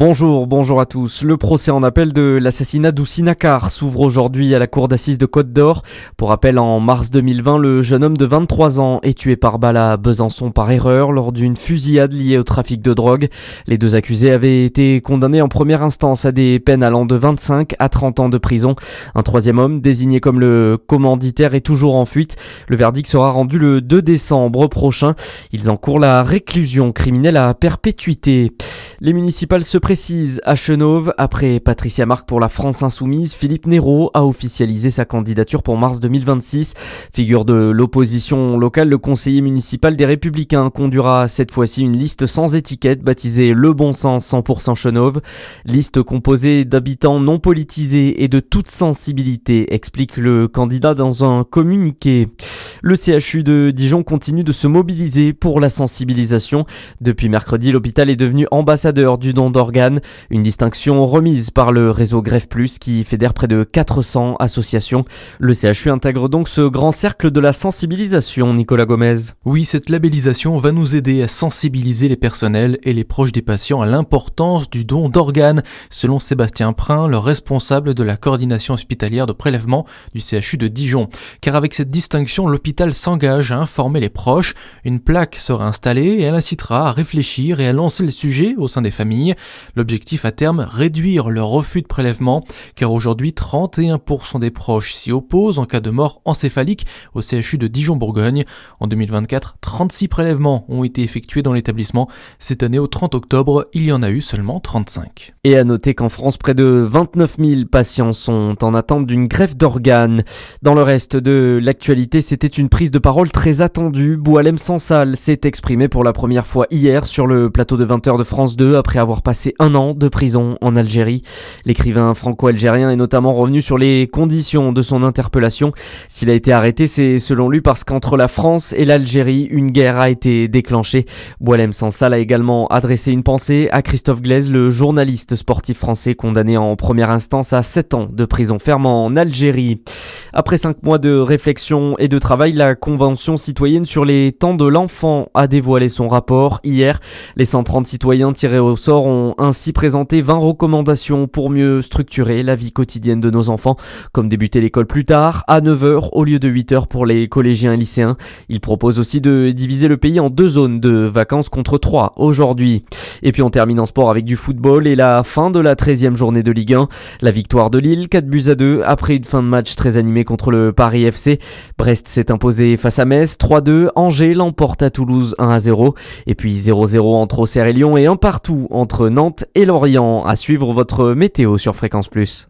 Bonjour à tous. Le procès en appel de l'assassinat d'Houssina Car s'ouvre aujourd'hui à la cour d'assises de Côte d'Or. Pour rappel, en mars 2020, le jeune homme de 23 ans est tué par balle à Besançon par erreur lors d'une fusillade liée au trafic de drogue. Les deux accusés avaient été condamnés en première instance à des peines allant de 25 à 30 ans de prison. Un troisième homme, désigné comme le commanditaire, est toujours en fuite. Le verdict sera rendu le 2 décembre prochain. Ils encourent la réclusion criminelle à perpétuité. Les municipales se précisent à Chenôve. Après Patricia Marc pour la France Insoumise, Philippe Neyraud a officialisé sa candidature pour mars 2026. Figure de l'opposition locale, le conseiller municipal des Républicains conduira cette fois-ci une liste sans étiquette baptisée Le Bon Sens 100% Chenôve. Liste composée d'habitants non politisés et de toute sensibilité, explique le candidat dans un communiqué. Le CHU de Dijon continue de se mobiliser pour la sensibilisation. Depuis mercredi, l'hôpital est devenu ambassadeur du don d'organes, une distinction remise par le réseau Greffe Plus qui fédère près de 400 associations. Le CHU intègre donc ce grand cercle de la sensibilisation, Nicolas Gomez. Oui, cette labellisation va nous aider à sensibiliser les personnels et les proches des patients à l'importance du don d'organes, selon Sébastien Prin, le responsable de la coordination hospitalière de prélèvement du CHU de Dijon. Car avec cette distinction, l'hôpital s'engage à informer les proches. Une plaque sera installée et elle incitera à réfléchir et à lancer le sujet au sein des familles. L'objectif à terme, réduire le refus de prélèvement, car aujourd'hui 31% des proches s'y opposent en cas de mort encéphalique au CHU de Dijon-Bourgogne. En 2024, 36 prélèvements ont été effectués dans l'établissement. Cette année, au 30 octobre, il y en a eu seulement 35. Et à noter qu'en France, près de 29 000 patients sont en attente d'une greffe d'organes. Dans le reste de l'actualité, c'était une prise de parole très attendue. Boualem Sansal s'est exprimé pour la première fois hier sur le plateau de 20h de France 2 après avoir passé 1 an de prison en Algérie. L'écrivain franco-algérien est notamment revenu sur les conditions de son interpellation. S'il a été arrêté, c'est selon lui parce qu'entre la France et l'Algérie, une guerre a été déclenchée. Boualem Sansal a également adressé une pensée à Christophe Glaise, le journaliste sportif français condamné en première instance à 7 ans de prison ferme en Algérie. Après 5 mois de réflexion et de travail, la Convention citoyenne sur les temps de l'enfant a dévoilé son rapport. Hier, les 130 citoyens tirés au sort ont ainsi présenté 20 recommandations pour mieux structurer la vie quotidienne de nos enfants, comme débuter l'école plus tard, à 9h au lieu de 8h pour les collégiens et lycéens. Ils proposent aussi de diviser le pays en 2 zones de vacances contre 3 aujourd'hui. Et puis on termine en sport avec du football et la fin de la 13e journée de Ligue 1. La victoire de Lille, 4-2 après une fin de match très animée contre le Paris FC. Brest s'est imposé face à Metz, 3-2. Angers l'emporte à Toulouse, 1-0. Et puis 0-0 entre Auxerre et Lyon et un partout entre Nantes et Lorient. À suivre votre météo sur Fréquence Plus.